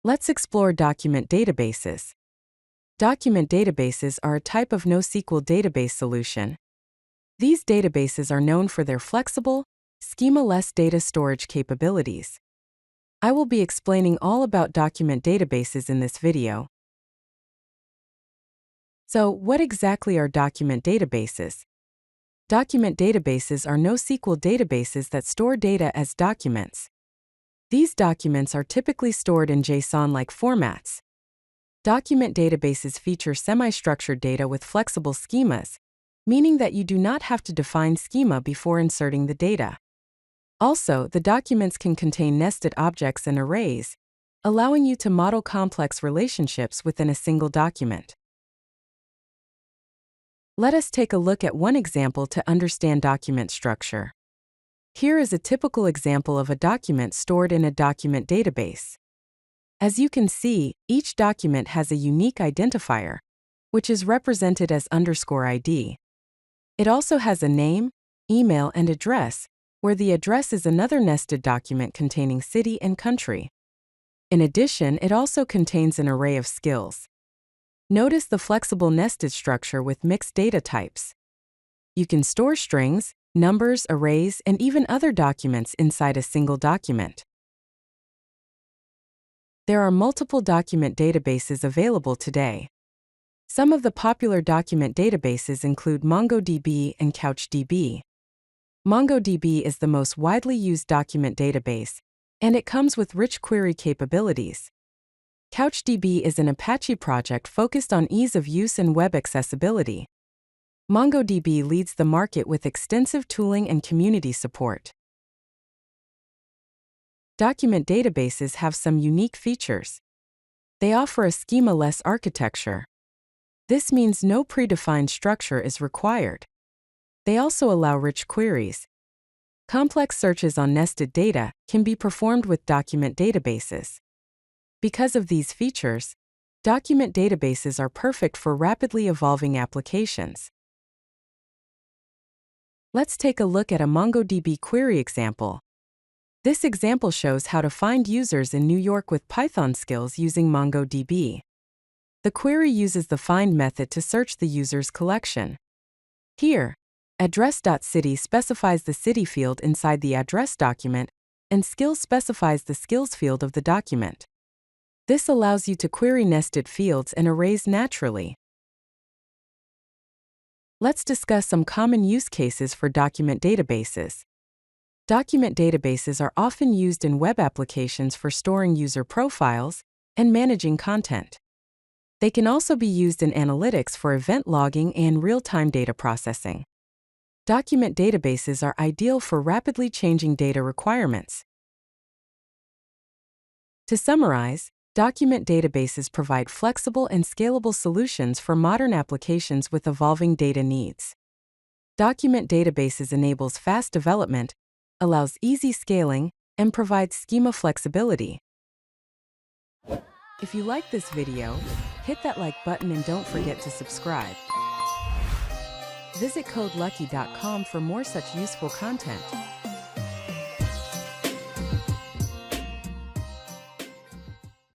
Let's explore document databases. Document databases are a type of NoSQL database solution. These databases are known for their flexible, schema-less data storage capabilities. I will be explaining all about document databases in this video. So, what exactly are document databases? Document databases are NoSQL databases that store data as documents. These documents are typically stored in JSON-like formats. Document databases feature semi-structured data with flexible schemas, meaning that you do not have to define schema before inserting the data. Also, the documents can contain nested objects and arrays, allowing you to model complex relationships within a single document. Let us take a look at one example to understand document structure. Here is a typical example of a document stored in a document database. As you can see, each document has a unique identifier, which is represented as _ID. It also has a name, email, and address, where the address is another nested document containing city and country. In addition, it also contains an array of skills. Notice the flexible nested structure with mixed data types. You can store strings, numbers, arrays, and even other documents inside a single document. There are multiple document databases available today. Some of the popular document databases include MongoDB and CouchDB. MongoDB is the most widely used document database, and it comes with rich query capabilities. CouchDB is an Apache project focused on ease of use and web accessibility. MongoDB leads the market with extensive tooling and community support. Document databases have some unique features. They offer a schema-less architecture. This means no predefined structure is required. They also allow rich queries. Complex searches on nested data can be performed with document databases. Because of these features, document databases are perfect for rapidly evolving applications. Let's take a look at a MongoDB query example. This example shows how to find users in New York with Python skills using MongoDB. The query uses the find method to search the user's collection. Here, address.city specifies the city field inside the address document, and skills specifies the skills field of the document. This allows you to query nested fields and arrays naturally. Let's discuss some common use cases for document databases. Document databases are often used in web applications for storing user profiles and managing content. They can also be used in analytics for event logging and real-time data processing. Document databases are ideal for rapidly changing data requirements. To summarize, document databases provide flexible and scalable solutions for modern applications with evolving data needs. Document databases enables fast development, allows easy scaling, and provides schema flexibility. If you like this video, hit that like button and don't forget to subscribe. Visit CodeLucky.com for more such useful content.